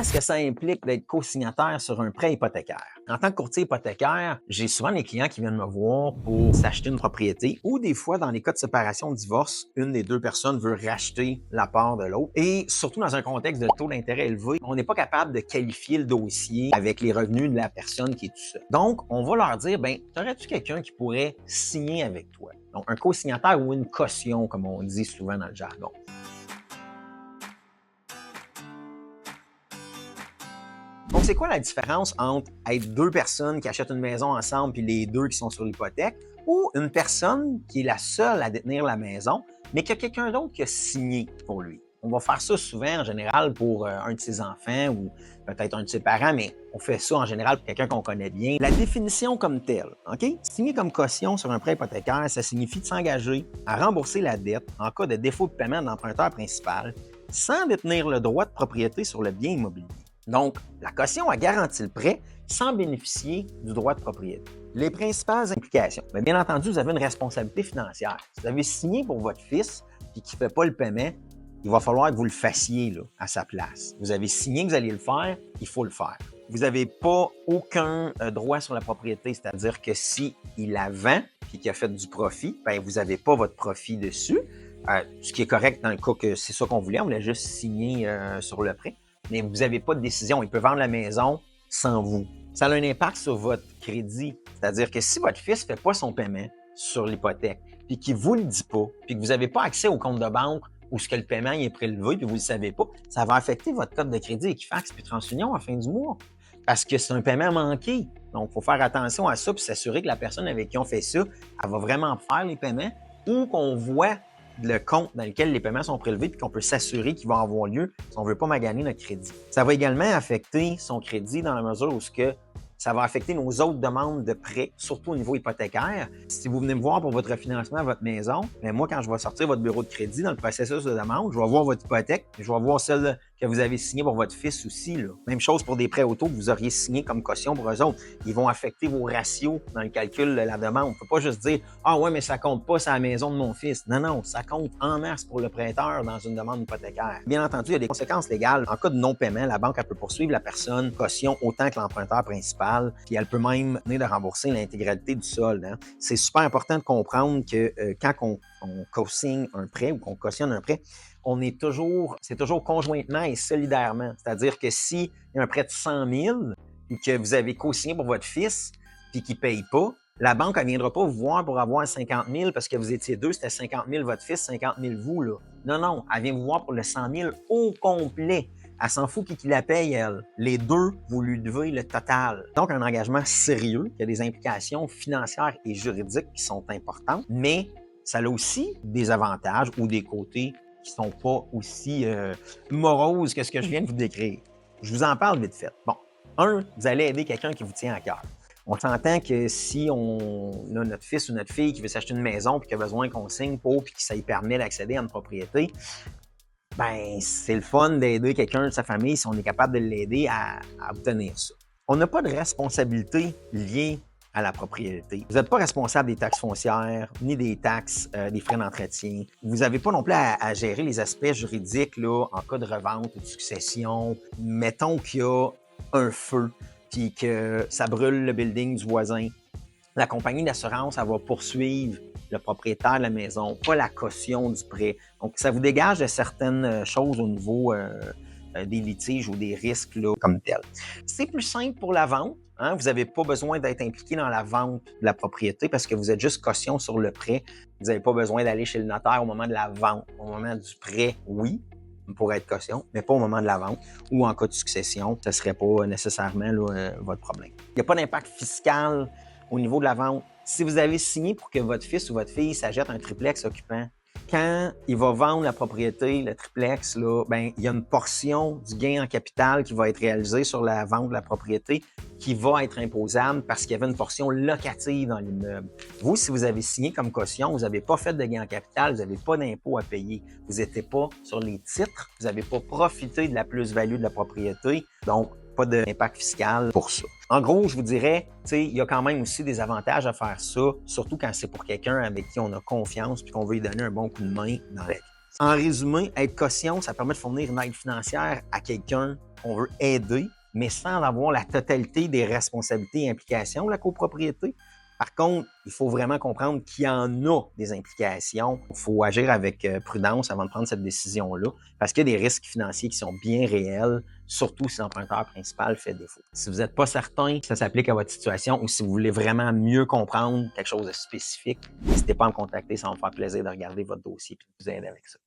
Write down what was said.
Qu'est-ce que ça implique d'être co-signataire sur un prêt hypothécaire? En tant que courtier hypothécaire, j'ai souvent des clients qui viennent me voir pour s'acheter une propriété ou des fois, dans les cas de séparation de divorce, une des deux personnes veut racheter la part de l'autre. Et surtout dans un contexte de taux d'intérêt élevé, on n'est pas capable de qualifier le dossier avec les revenus de la personne qui est tout seul. Donc, on va leur dire, t'aurais-tu quelqu'un qui pourrait signer avec toi? Donc, un co-signataire ou une caution, comme on dit souvent dans le jargon. Donc, c'est quoi la différence entre être deux personnes qui achètent une maison ensemble puis les deux qui sont sur l'hypothèque ou une personne qui est la seule à détenir la maison, mais qui a quelqu'un d'autre qui a signé pour lui? On va faire ça souvent, en général, pour un de ses enfants ou peut-être un de ses parents, mais on fait ça en général pour quelqu'un qu'on connaît bien. La définition comme telle, OK? Signer comme caution sur un prêt hypothécaire, ça signifie de s'engager à rembourser la dette en cas de défaut de paiement de l'emprunteur principal sans détenir le droit de propriété sur le bien immobilier. Donc, la caution a garanti le prêt sans bénéficier du droit de propriété. Les principales implications. Bien entendu, vous avez une responsabilité financière. Si vous avez signé pour votre fils et qu'il ne fait pas le paiement, il va falloir que vous le fassiez là, à sa place. Vous avez signé que vous alliez le faire, il faut le faire. Vous n'avez pas aucun droit sur la propriété, c'est-à-dire que s'il la vend et qu'il a fait du profit, vous n'avez pas votre profit dessus. Ce qui est correct dans le cas que c'est ça qu'on voulait, on voulait juste signer sur le prêt. Mais vous n'avez pas de décision. Il peut vendre la maison sans vous. Ça a un impact sur votre crédit. C'est-à-dire que si votre fils ne fait pas son paiement sur l'hypothèque, puis qu'il ne vous le dit pas, puis que vous n'avez pas accès au compte de banque où ce que le paiement est prélevé, puis vous ne le savez pas, ça va affecter votre code de crédit Equifax puis TransUnion à la fin du mois. Parce que c'est un paiement manqué. Donc, il faut faire attention à ça puis s'assurer que la personne avec qui on fait ça, elle va vraiment faire les paiements ou qu'on voit le compte dans lequel les paiements sont prélevés puis qu'on peut s'assurer qu'ils vont avoir lieu si on ne veut pas maganer notre crédit. Ça va également affecter son crédit dans la mesure où ça va affecter nos autres demandes de prêt, surtout au niveau hypothécaire. Si vous venez me voir pour votre refinancement à votre maison, moi, quand je vais sortir votre bureau de crédit dans le processus de demande, je vais voir votre hypothèque et je vais voir celle que vous avez signée pour votre fils aussi. Là. Même chose pour des prêts auto que vous auriez signé comme caution pour eux autres. Ils vont affecter vos ratios dans le calcul de la demande. On ne peut pas juste dire « Ah ouais, mais ça compte pas, c'est la maison de mon fils. » Non, ça compte en masse pour le prêteur dans une demande hypothécaire. Bien entendu, il y a des conséquences légales. En cas de non-paiement, la banque elle peut poursuivre la personne caution autant que l'emprunteur principal, puis elle peut même venir de rembourser l'intégralité du solde. Hein. C'est super important de comprendre que quand on co-signe un prêt ou qu'on cautionne un prêt, c'est toujours conjointement et solidairement. C'est-à-dire que s'il y a un prêt de 100 000 et que vous avez co-signé pour votre fils puis qu'il ne paye pas, la banque ne viendra pas vous voir pour avoir 50 000 parce que vous étiez deux, c'était 50 000 votre fils, 50 000 vous. Là. Non, elle vient vous voir pour le 100 000 au complet. Elle s'en fout qui la paye, elle. Les deux, vous lui devez le total. Donc, un engagement sérieux qui a des implications financières et juridiques qui sont importantes, mais ça a aussi des avantages ou des côtés qui ne sont pas aussi moroses que ce que je viens de vous décrire. Je vous en parle vite fait. Bon, vous allez aider quelqu'un qui vous tient à cœur. On s'entend que si on a notre fils ou notre fille qui veut s'acheter une maison et qui a besoin qu'on signe pour puis que ça lui permet d'accéder à une propriété, c'est le fun d'aider quelqu'un de sa famille si on est capable de l'aider à obtenir ça. On n'a pas de responsabilité liée à la propriété. Vous n'êtes pas responsable des taxes foncières, ni des taxes, des frais d'entretien. Vous n'avez pas non plus à gérer les aspects juridiques là, en cas de revente ou de succession. Mettons qu'il y a un feu puis que ça brûle le building du voisin. La compagnie d'assurance, elle va poursuivre le propriétaire de la maison, pas la caution du prêt. Donc, ça vous dégage de certaines choses au niveau des litiges ou des risques là, comme tels. C'est plus simple pour la vente. Hein? Vous n'avez pas besoin d'être impliqué dans la vente de la propriété parce que vous êtes juste caution sur le prêt. Vous n'avez pas besoin d'aller chez le notaire au moment de la vente. Au moment du prêt, oui, pour être caution, mais pas au moment de la vente ou en cas de succession, ce ne serait pas nécessairement là, votre problème. Il n'y a pas d'impact fiscal au niveau de la vente. Si vous avez signé pour que votre fils ou votre fille s'achète un triplex occupant, quand il va vendre la propriété, le triplex, là, il y a une portion du gain en capital qui va être réalisée sur la vente de la propriété qui va être imposable parce qu'il y avait une portion locative dans l'immeuble. Vous, si vous avez signé comme caution, vous n'avez pas fait de gain en capital, vous n'avez pas d'impôt à payer, vous n'étiez pas sur les titres, vous n'avez pas profité de la plus-value de la propriété, donc pas d'impact fiscal pour ça. En gros, je vous dirais, il y a quand même aussi des avantages à faire ça, surtout quand c'est pour quelqu'un avec qui on a confiance et qu'on veut lui donner un bon coup de main dans la vie. En résumé, être caution, ça permet de fournir une aide financière à quelqu'un on veut aider, mais sans avoir la totalité des responsabilités et implications de la copropriété. Par contre, il faut vraiment comprendre qu'il y en a des implications. Il faut agir avec prudence avant de prendre cette décision-là, parce qu'il y a des risques financiers qui sont bien réels, surtout si l'emprunteur principal fait défaut. Si vous n'êtes pas certain que ça s'applique à votre situation ou si vous voulez vraiment mieux comprendre quelque chose de spécifique, n'hésitez pas à me contacter, ça va me faire plaisir de regarder votre dossier et de vous aider avec ça.